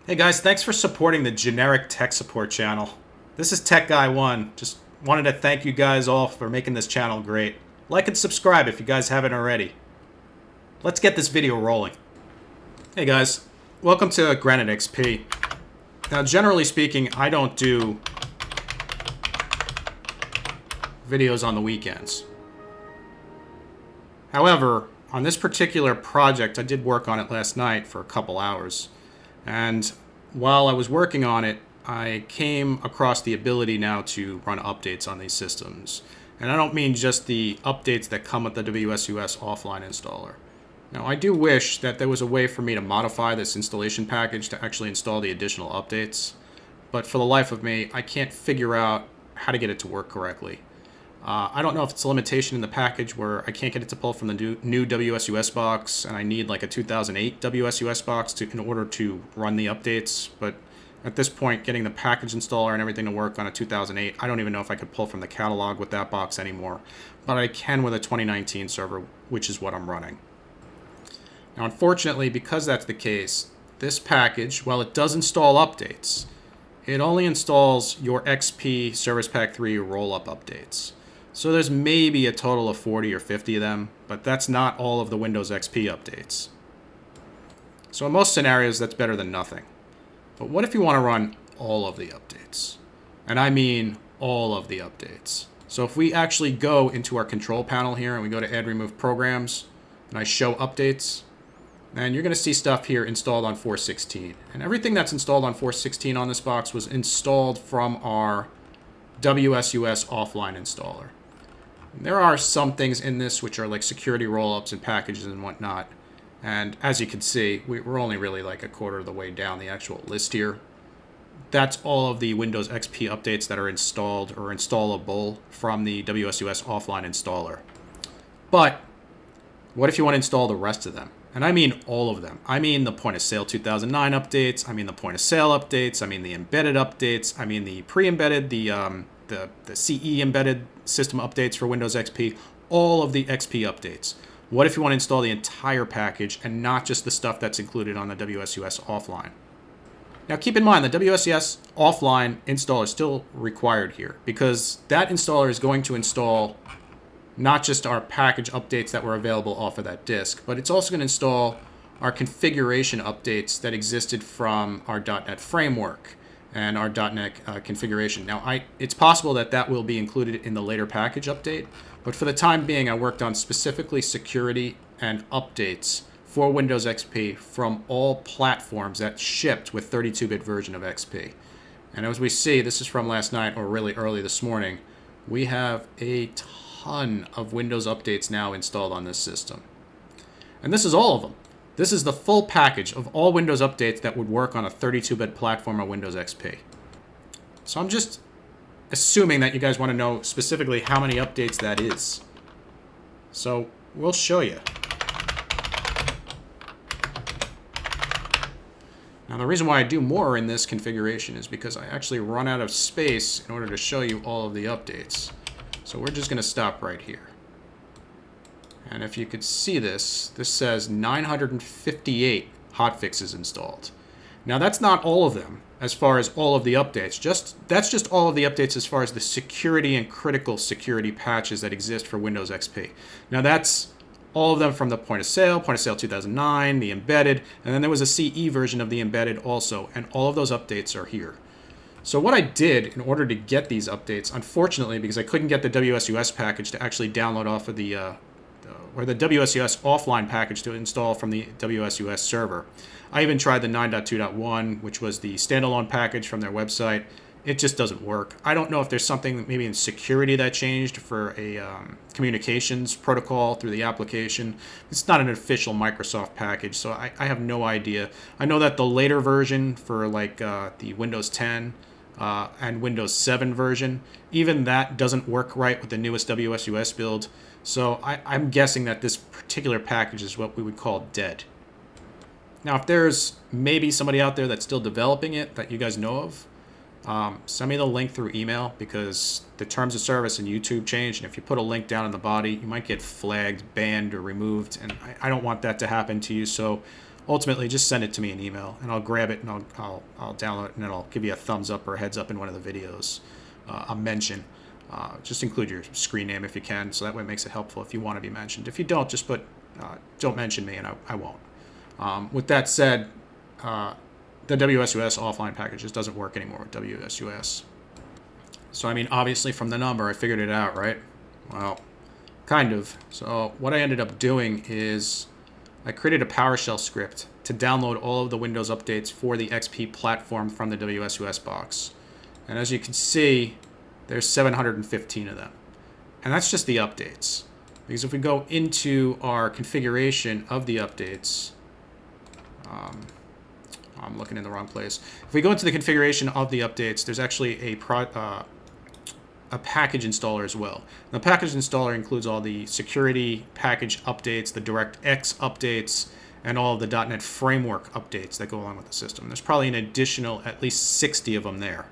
Hey guys, thanks for supporting the generic tech support channel. This is Tech Guy 1. Just wanted to thank you guys all for making this channel great. Like and subscribe if you guys haven't already. Let's get this video rolling. Hey guys, welcome to Granite XP. Now generally speaking, I don't do videos on the weekends. However, on this particular project, I did work on it last night for a couple hours. And while I was working on it, I came across the ability now to run updates on these systems. And I don't mean just the updates that come with the WSUS offline installer. Now, I do wish that there was a way for me to modify this installation package to actually install the additional updates. But for the life of me, I can't figure out how to get it to work correctly. I don't know if it's a limitation in the package where I can't get it to pull from the new WSUS box, and I need like a 2008 WSUS box in order to run the updates. But at this point, getting the package installer and everything to work on a 2008, I don't even know if I could pull from the catalog with that box anymore. But I can with a 2019 server, which is what I'm running. Now, unfortunately, because that's the case, this package, while it does install updates, it only installs your XP Service Pack 3 roll-up updates. So there's maybe a total of 40 or 50 of them, but that's not all of the Windows XP updates. So in most scenarios, that's better than nothing. But what if you want to run all of the updates? And I mean all of the updates. So if we actually go into our control panel here and we go to Add Remove Programs, and I show updates, and you're going to see stuff here installed on 4.16. And everything that's installed on 4.16 on this box was installed from our WSUS offline installer. There are some things in this which are like security rollups and packages and whatnot. And as you can see, we're only really like a quarter of the way down the actual list here. That's all of the Windows XP updates that are installed or installable from the WSUS offline installer. But what if you want to install the rest of them? And I mean all of them. I mean the Point of Sale 2009 updates. I mean the Point of Sale updates. I mean the embedded updates. I mean the pre-embedded, the CE embedded system updates for Windows XP. All of the XP updates. What if you want to install the entire package and not just the stuff that's included on the WSUS offline? Now keep in mind the WSUS offline installer is still required here because that installer is going to install not just our package updates that were available off of that disk, but it's also going to install our configuration updates that existed from our .NET framework and our .NET configuration. Now, it's possible that that will be included in the later package update, but for the time being, I worked on specifically security and updates for Windows XP from all platforms that shipped with 32-bit version of XP. And as we see, this is from last night or really early this morning, we have a ton of Windows updates now installed on this system. And this is all of them. This is the full package of all Windows updates that would work on a 32-bit platform of Windows XP. So I'm just assuming that you guys want to know specifically how many updates that is. So we'll show you. Now the reason why I do more in this configuration is because I actually run out of space in order to show you all of the updates. So we're just going to stop right here. And if you could see this, this says 958 hotfixes installed. Now that's not all of them as far as all of the updates. That's just all of the updates as far as the security and critical security patches that exist for Windows XP. Now that's all of them from the Point of Sale 2009, the embedded, and then there was a CE version of the embedded also, and all of those updates are here. So what I did in order to get these updates, unfortunately, because I couldn't get the WSUS package to actually download off of the WSUS offline package to install from the WSUS server. I even tried the 9.2.1, which was the standalone package from their website. It just doesn't work. I don't know if there's something maybe in security that changed for a communications protocol through the application. It's not an official Microsoft package, so I have no idea. I know that the later version for like the Windows 10 and Windows 7 version, even that doesn't work right with the newest WSUS build. So I'm guessing that this particular package is what we would call dead. Now, if there's maybe somebody out there that's still developing it that you guys know of, send me the link through email because the terms of service in YouTube changed, and if you put a link down in the body, you might get flagged, banned, or removed, and I don't want that to happen to you. So ultimately just send it to me in email, and I'll grab it and I'll download it, and then I'll give you a thumbs up or a heads up in one of the videos. A mention. Just include your screen name if you can, so that way it makes it helpful if you want to be mentioned. If you don't, just put don't mention me, and I won't. With that said, the WSUS offline package just doesn't work anymore with WSUS. So I mean, obviously from the number, I figured it out, right? Well, kind of. So what I ended up doing is I created a PowerShell script to download all of the Windows updates for the XP platform from the WSUS box. And as you can see, there's 715 of them. And that's just the updates. Because if we go into our configuration of the updates, I'm looking in the wrong place. If we go into the configuration of the updates, there's actually a package installer as well. And the package installer includes all the security package updates, the DirectX updates, and all of the .NET Framework updates that go along with the system. There's probably an additional at least 60 of them there.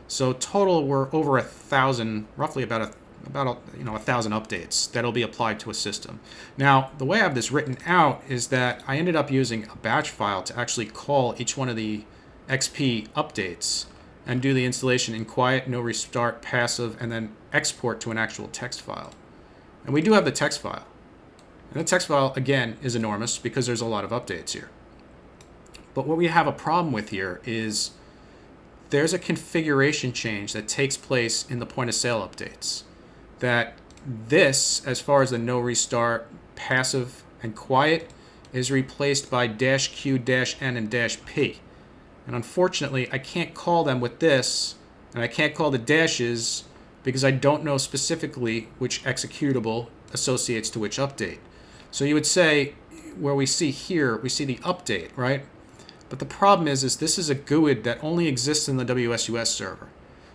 So total, we're over 1,000, roughly about 1,000 updates that'll be applied to a system. Now, the way I have this written out is that I ended up using a batch file to actually call each one of the XP updates and do the installation in quiet, no restart, passive, and then export to an actual text file. And we do have the text file. And the text file, again, is enormous because there's a lot of updates here. But what we have a problem with here is there's a configuration change that takes place in the point of sale updates. That this, as far as the no restart, passive, and quiet, is replaced by -Q, -N, and -P. And unfortunately, I can't call them with this, and I can't call the dashes because I don't know specifically which executable associates to which update. So you would say, where we see here, we see the update, right? But the problem is this is a GUID that only exists in the WSUS server.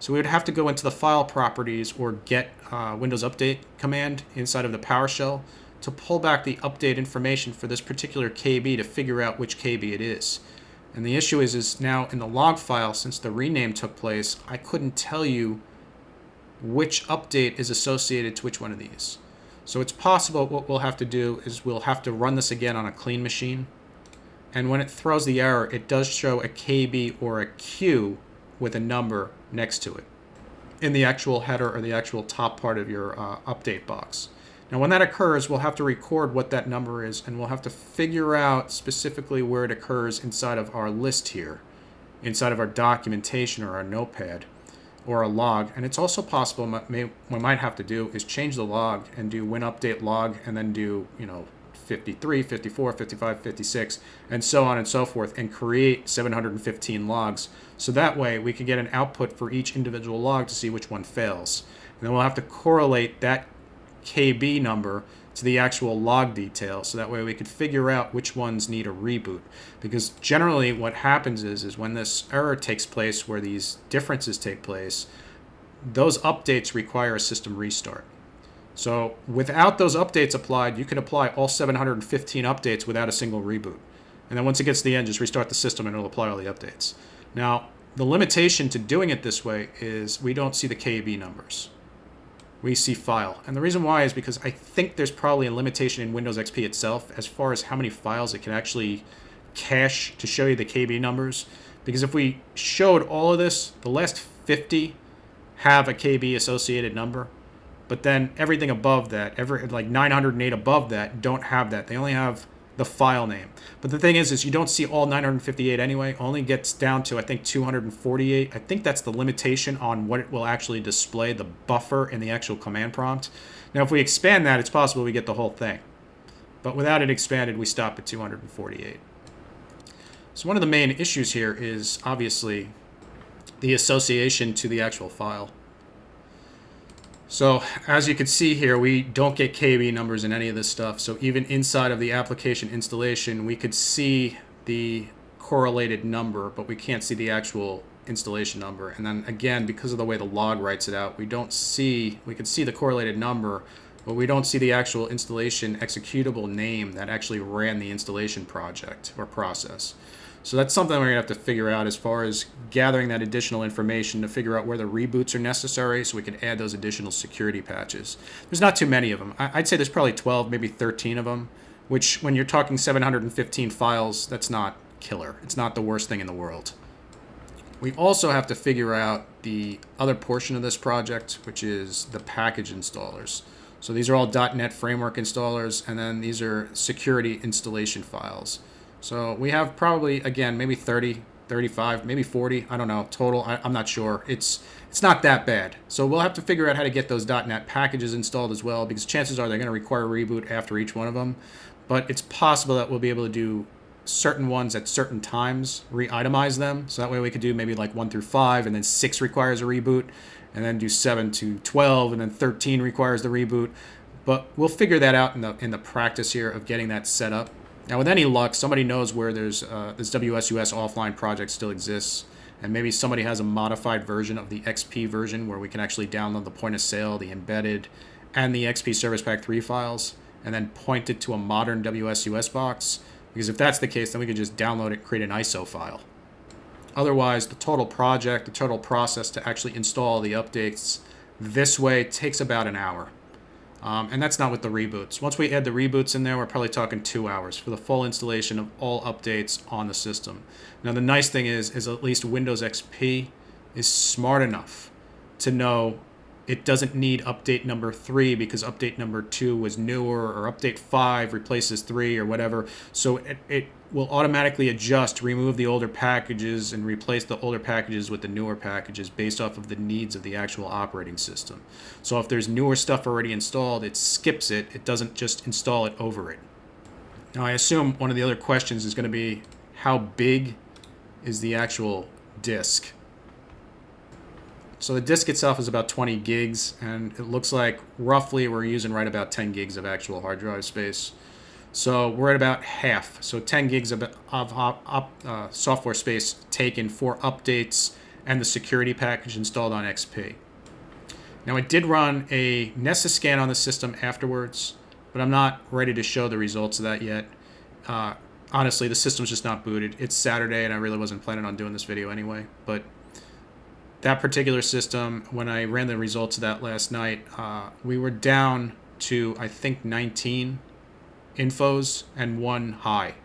So we would have to go into the file properties or get Windows Update command inside of the PowerShell to pull back the update information for this particular KB to figure out which KB it is. And the issue is now in the log file, since the rename took place, I couldn't tell you which update is associated to which one of these. So it's possible what we'll have to do is we'll have to run this again on a clean machine. And when it throws the error, it does show a KB or a Q with a number next to it in the actual header or the actual top part of your update box. Now, when that occurs, we'll have to record what that number is, and we'll have to figure out specifically where it occurs inside of our list here, inside of our documentation or our notepad or a log. And it's also possible what we might have to do is change the log and do win update log and then do, 53, 54, 55, 56, and so on and so forth, and create 715 logs. So that way we can get an output for each individual log to see which one fails. And then we'll have to correlate that KB number to the actual log detail, so that way we could figure out which ones need a reboot. Because generally what happens is when this error takes place, where these differences take place, those updates require a system restart. So without those updates applied, you can apply all 715 updates without a single reboot. And then once it gets to the end, just restart the system and it'll apply all the updates. Now, the limitation to doing it this way is we don't see the KB numbers. We see file. And the reason why is because I think there's probably a limitation in Windows XP itself as far as how many files it can actually cache to show you the KB numbers. Because if we showed all of this, the last 50 have a KB associated number. But then everything above that, like 908 above that, don't have that. They only have the file name. But the thing is you don't see all 958 anyway. It only gets down to, I think, 248. I think that's the limitation on what it will actually display, the buffer in the actual command prompt. Now, if we expand that, it's possible we get the whole thing. But without it expanded, we stop at 248. So one of the main issues here is, obviously, the association to the actual file. So as you can see here, we don't get KB numbers in any of this stuff. So even inside of the application installation, we could see the correlated number, but we can't see the actual installation number. And then again, because of the way the log writes it out, we can see the correlated number, but we don't see the actual installation executable name that actually ran the installation project or process. So that's something we're going to have to figure out as far as gathering that additional information to figure out where the reboots are necessary so we can add those additional security patches. There's not too many of them. I'd say there's probably 12, maybe 13 of them which when you're talking 715 files, that's not killer. It's not the worst thing in the world. We also have to figure out the other portion of this project, which is the package installers. So these are all .NET Framework installers, and then these are security installation files. So we have probably, again, maybe 30, 35, maybe 40, I don't know, total. I'm not sure. It's not that bad. So we'll have to figure out how to get those .NET packages installed as well, because chances are they're going to require a reboot after each one of them. But it's possible that we'll be able to do certain ones at certain times, re-itemize them. So that way we could do maybe like 1 through 5, and then 6 requires a reboot, and then do 7 to 12, and then 13 requires the reboot. But we'll figure that out in the practice here of getting that set up. Now, with any luck, somebody knows where there's this WSUS offline project still exists, and maybe somebody has a modified version of the XP version where we can actually download the point of sale, the embedded, and the XP Service Pack 3 files, and then point it to a modern WSUS box. Because if that's the case, then we could just download it and create an ISO file. Otherwise, the total project, the total process to actually install the updates this way takes about an hour. And that's not with the reboots. Once we add the reboots in there, we're probably talking 2 hours for the full installation of all updates on the system. Now, the nice thing is at least Windows XP is smart enough to know it doesn't need update number 3 because update number 2 was newer, or update 5 replaces 3 or whatever. So it will automatically adjust, remove the older packages, and replace the older packages with the newer packages based off of the needs of the actual operating system. So if there's newer stuff already installed, it skips it. It doesn't just install it over it. Now, I assume one of the other questions is going to be, how big is the actual disk? So the disk itself is about 20 gigs, and it looks like roughly we're using right about 10 gigs of actual hard drive space. So we're at about half. So 10 gigs of software space taken for updates and the security package installed on XP. Now, I did run a Nessus scan on the system afterwards, but I'm not ready to show the results of that yet. Honestly, the system's just not booted. It's Saturday, and I really wasn't planning on doing this video anyway, but that particular system, when I ran the results of that last night, we were down to, I think, 19 infos and 1 high.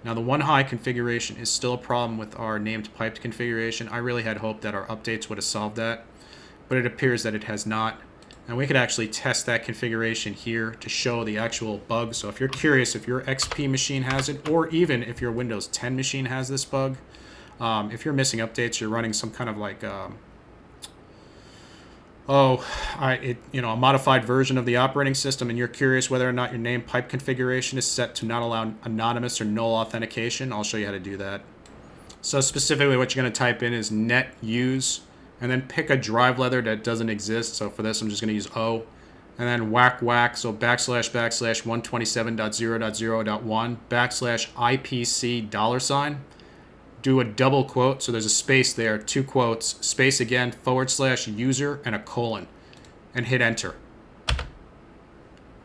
Now, the 1 high configuration is still a problem with our named piped configuration. I really had hoped that our updates would have solved that, but it appears that it has not. And we could actually test that configuration here to show the actual bug. So if you're curious if your XP machine has it, or even if your Windows 10 machine has this bug, if you're missing updates, you're running some kind of like a modified version of the operating system, and you're curious whether or not your name pipe configuration is set to not allow anonymous or null authentication, I'll show you how to do that. So specifically what you're going to type in is net use, and then pick a drive letter that doesn't exist. So for this, I'm just going to use O, and then whack, so / 127.0.0.1 /IPC $. Do a double quote, so there's a space there, 2 quotes, space again, / user, and a colon, and hit enter.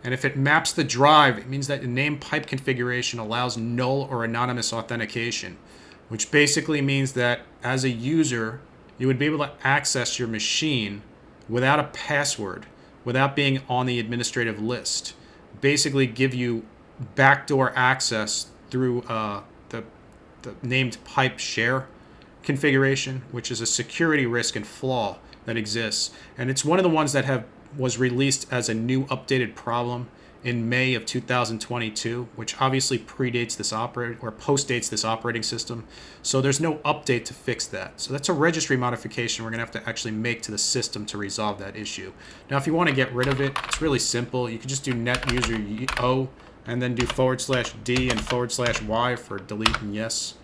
And if it maps the drive, it means that the name pipe configuration allows null or anonymous authentication, which basically means that as a user, you would be able to access your machine without a password, without being on the administrative list. Basically give you backdoor access through the named pipe share configuration, which is a security risk and flaw that exists. And it's one of the ones that was released as a new updated problem in May of 2022, which obviously predates this postdates this operating system. So there's no update to fix that. So that's a registry modification we're gonna have to actually make to the system to resolve that issue. Now, if you want to get rid of it, it's really simple. You can just do net user O, and then do / D and / Y for delete and yes.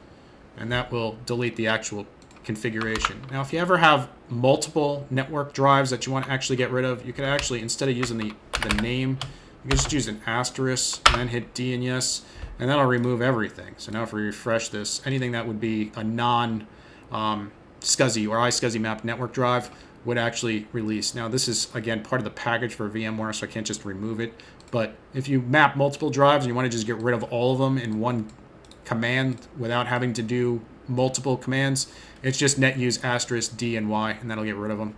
And that will delete the actual configuration. Now, if you ever have multiple network drives that you want to actually get rid of, you can actually, instead of using the name, you can just use an asterisk and then hit D and yes, and that'll remove everything. So now if we refresh this, anything that would be a non-SCSI or iSCSI map network drive would actually release. Now, this is, again, part of the package for VMware, so I can't just remove it. But if you map multiple drives and you want to just get rid of all of them in one command without having to do multiple commands, it's just net use * D and Y, and that'll get rid of them.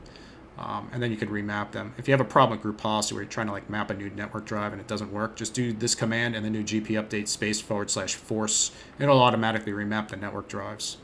and then you could remap them. If you have a problem with group policy where you're trying to like map a new network drive and it doesn't work, just do this command and then do gp update space /force. It'll automatically remap the network drives.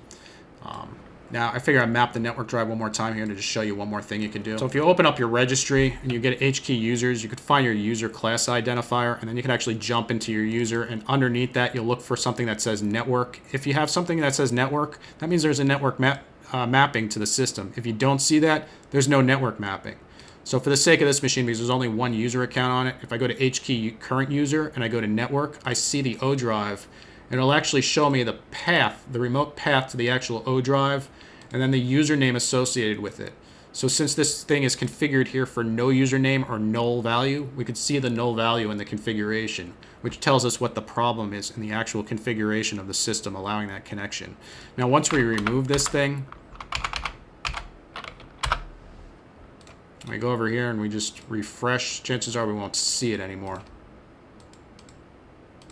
Now, I figure I mapped the network drive one more time here to just show you one more thing you can do. So if you open up your registry and you get HKey users, you could find your user class identifier, and then you can actually jump into your user, and underneath that, you'll look for something that says network. If you have something that says network, that means there's a network mapping to the system. If you don't see that, there's no network mapping. So for the sake of this machine, because there's only one user account on it, if I go to HKey current user and I go to network, I see the O drive, and it'll actually show me the path, the remote path to the actual O drive, and then the username associated with it. So since this thing is configured here for no username or null value, we could see the null value in the configuration, which tells us what the problem is in the actual configuration of the system allowing that connection. Now, once we remove this thing, we go over here and we just refresh, chances are we won't see it anymore.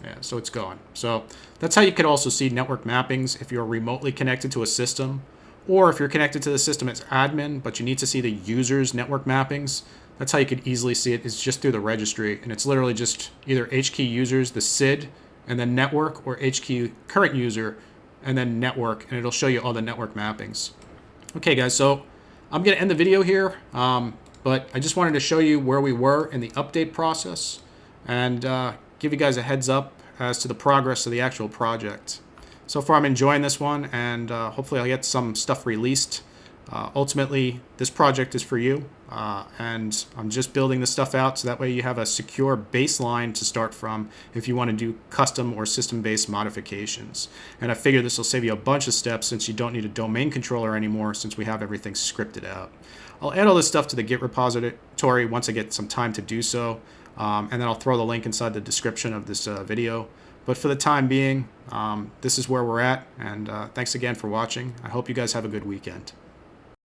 Yeah, so it's gone. So that's how you could also see network mappings if you're remotely connected to a system, or if you're connected to the system as admin, but you need to see the user's network mappings. That's how you could easily see it, is just through the registry. And it's literally just either HKey users, the SID, and then network, or HKey current user, and then network, and it'll show you all the network mappings. Okay, guys, so I'm going to end the video here, but I just wanted to show you where we were in the update process and give you guys a heads up as to the progress of the actual project. So far, I'm enjoying this one, and hopefully I'll get some stuff released. Ultimately, this project is for you, and I'm just building this stuff out so that way you have a secure baseline to start from if you want to do custom or system-based modifications. And I figure this will save you a bunch of steps since you don't need a domain controller anymore since we have everything scripted out. I'll add all this stuff to the Git repository once I get some time to do so, and then I'll throw the link inside the description of this video. But for the time being, this is where we're at, and thanks again for watching. I hope you guys have a good weekend.